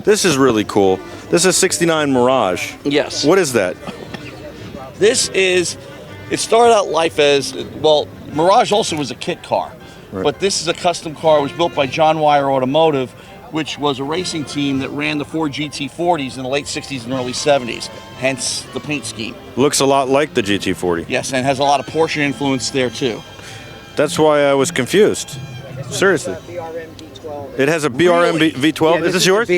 This is really cool. This is 69 Mirage. Yes. What is that? This is, it started out life as, well, Mirage also was a kit car. Right. But this is a custom car. It was built by John Wire Automotive, which was a racing team that ran the Ford GT40s in the late 60s and early 70s, hence the paint scheme. Looks a lot like the GT40. Yes, and has a lot of Porsche influence there too. That's why I was confused. Seriously. BRM V12. It has a BRM Really? V12. Yeah, is this yours?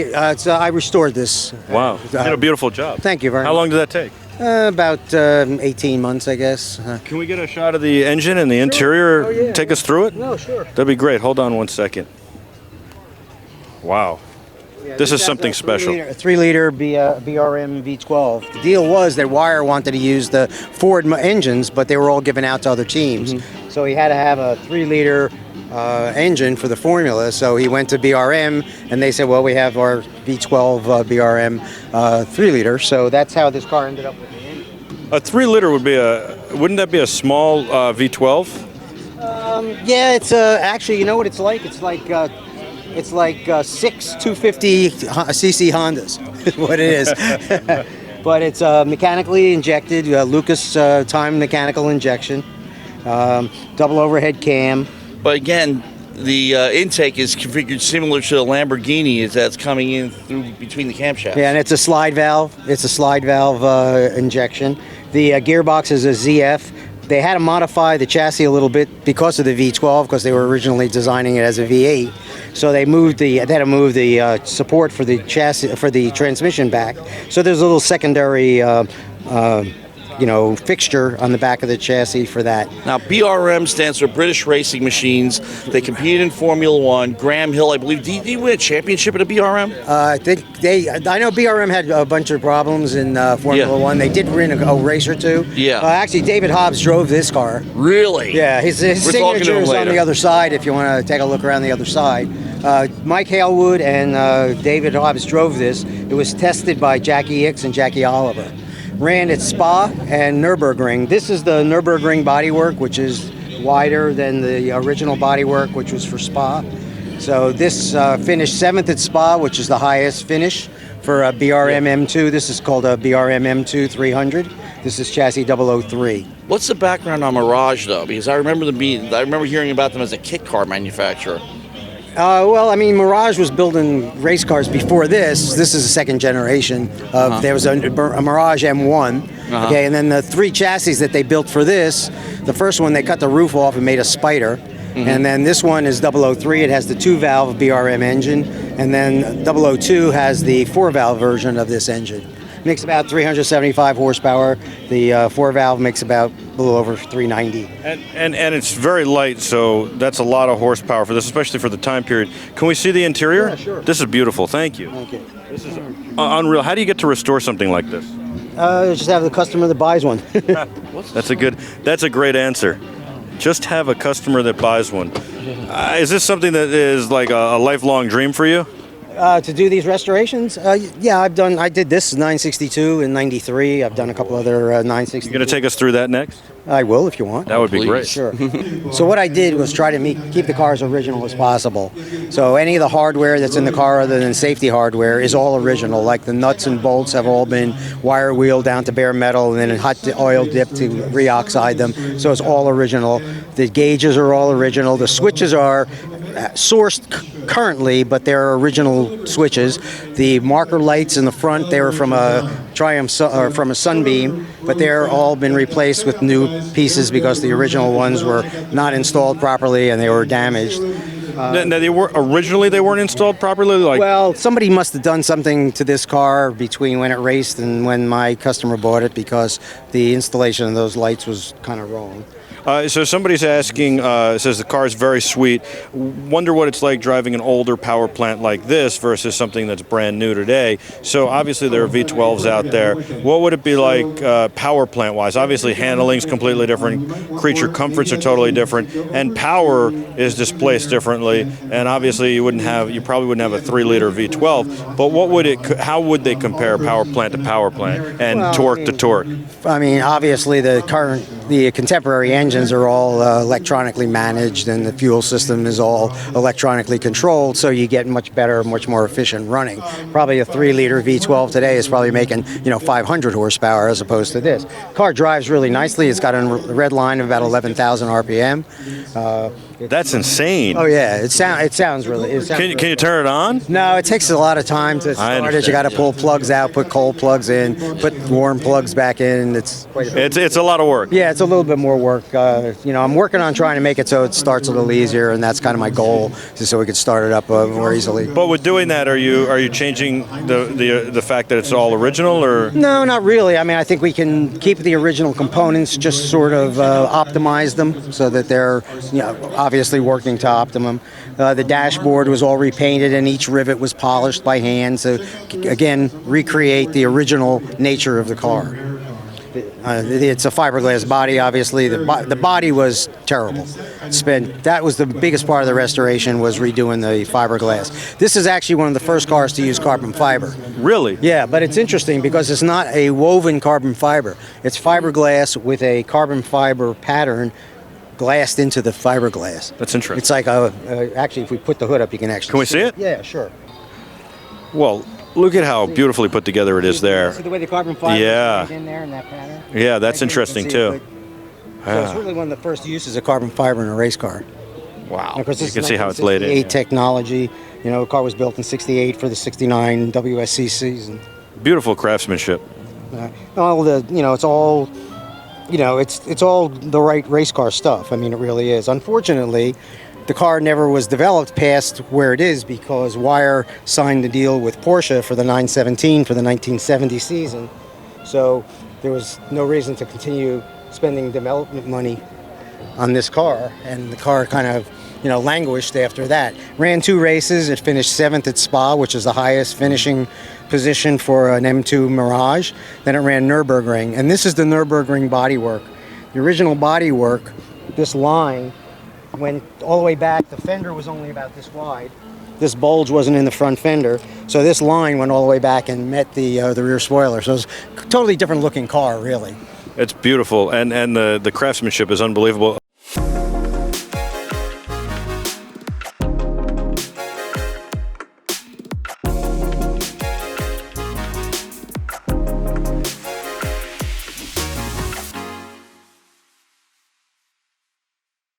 I restored this. Wow. You did a beautiful job. Thank you very How much. long did that take? About 18 months, I guess. Can we get a shot of the engine and the interior? Oh, yeah. Take us through it? No, sure. That'd be great. Hold on one second. Wow. This is something special. A 3-liter BRM V12. The deal was that Wire wanted to use the Ford engines, but they were all given out to other teams. So he had to have a 3-liter engine for the formula. So he went to BRM, and they said, well, we have our V12 BRM 3-liter. So that's how this car ended up with the engine. A 3-liter would be wouldn't that be a small V12? Yeah, it's actually, you know what it's like? It's like six 250cc Hondas is what it is. But it's mechanically injected, Lucas time mechanical injection, double overhead cam. But again, the intake is configured similar to the Lamborghini, as that's coming in through between the camshafts. Yeah, and it's a slide valve. It's a slide valve injection. The gearbox is a ZF. They had to modify the chassis a little bit because of the V12, because they were originally designing it as a V8. So they had to move the support for the chassis, for the transmission back. So there's a little secondary fixture on the back of the chassis for that. Now, BRM stands for British Racing Machines. They competed in Formula One. Graham Hill, I believe, did he win a championship at a BRM? I know BRM had a bunch of problems in Formula One. They did win a race or two. Yeah. Actually, David Hobbs drove this car. Really? Yeah, his We're talking to signature him is on later. the other side if you want to take a look around the other side. Mike Halewood and David Hobbs drove this. It was tested by Jackie Hicks and Jackie Oliver. Ran at Spa and Nurburgring. This is the Nurburgring Bodywork, which is wider than the original bodywork, which was for Spa. So this finished 7th at Spa, which is the highest finish for a BRM M2. This is called a BRM M2 300. This is chassis 003. What's the background on Mirage, though? Because I remember hearing about them as a kit car manufacturer. Well, I mean, Mirage was building race cars before this. This is the second generation of. There was a Mirage M1, okay, and then the 3 chassis that they built for this. The first one, they cut the roof off and made a Spider, and then this one is 003. It has the 2-valve BRM engine, and then 002 has the 4-valve version of this engine. Makes about 375 horsepower. The 4-valve makes about a little over 390. And it's very light, so that's a lot of horsepower for this, especially for the time period. Can we see the interior? Yeah, sure. This is beautiful. Thank you. Thank you. This is unreal. How do you get to restore something like this? Just have the customer that buys one. That's a great answer. Just have a customer that buys one. Is this something that is like a lifelong dream for you? To do these restorations? Yeah, I did this 962 and 93. I've done a couple other 962. You going to take us through that next? I will if you want. That would be great. Sure. So what I did was try to keep the car as original as possible. So any of the hardware that's in the car other than safety hardware is all original. Like the nuts and bolts have all been wire wheeled down to bare metal and then hot oil dipped to reoxide them. So it's all original. The gauges are all original. The switches are sourced currently, but they're original switches. The marker lights in the front, they were from a Triumph or from a Sunbeam, but they're all been replaced with new pieces because the original ones were not installed properly and they were damaged. Now, they weren't installed properly. Well, somebody must have done something to this car between when it raced and when my customer bought it, because the installation of those lights was kind of wrong. So somebody's asking, says the car is very sweet. Wonder what it's like driving an older power plant like this versus something that's brand new today. So obviously there are V12s out there. What would it be like power plant wise? Obviously handling's completely different, creature comforts are totally different, and power is displaced differently. And obviously you probably wouldn't have a 3-liter V12. But how would they compare power plant to power plant and torque to torque? I mean, obviously the contemporary engine engines are all electronically managed, and the fuel system is all electronically controlled, so you get much better, much more efficient running. Probably a 3-liter V12 today is probably making 500 horsepower as opposed to this. Car drives really nicely. It's got a red line of about 11,000 RPM. That's insane. Oh yeah, it sounds really. Can you turn it on? No, it takes a lot of time to start it. You got to pull plugs out, put cold plugs in, put warm plugs back in. It's a lot of work. Yeah, it's a little bit more work. I'm working on trying to make it so it starts a little easier, and that's kind of my goal, just so we could start it up more easily. But with doing that, are you changing the fact that it's all original, or? No, not really. I mean, I think we can keep the original components, just sort of optimize them so that they're obviously working to optimum. The dashboard was all repainted, and each rivet was polished by hand. So again, recreate the original nature of the car. It's a fiberglass body, obviously. The body was terrible. That was the biggest part of the restoration, was redoing the fiberglass. This is actually one of the first cars to use carbon fiber. Really? Yeah, but it's interesting because it's not a woven carbon fiber. It's fiberglass with a carbon fiber pattern glassed into the fiberglass. That's interesting. It's like actually, if we put the hood up, you can actually Can we see it? Yeah, sure. Well, look at how beautifully put together it is there. See the way the carbon fiber is in there in that pattern? Yeah, that's interesting too. So it's really one of the first uses of carbon fiber in a race car. Wow. Of course, You can see how it's laid in. Technology. The car was built in '68 for the '69 WSC season. Beautiful craftsmanship. It's all. It's all the right race car stuff. I mean, it really is. Unfortunately, the car never was developed past where it is because Wire signed the deal with Porsche for the 917 for the 1970 season. So there was no reason to continue spending development money on this car, and the car kind of languished after that. Ran 2 races. It finished 7th at Spa, which is the highest finishing position for an M2 Mirage. Then it ran Nurburgring, and this is the Nurburgring Bodywork. The original bodywork, this line went all the way back. The fender was only about this wide. This bulge wasn't in the front fender, so this line went all the way back and met the rear spoiler. So it's a totally different looking car, really. It's beautiful, and the craftsmanship is unbelievable.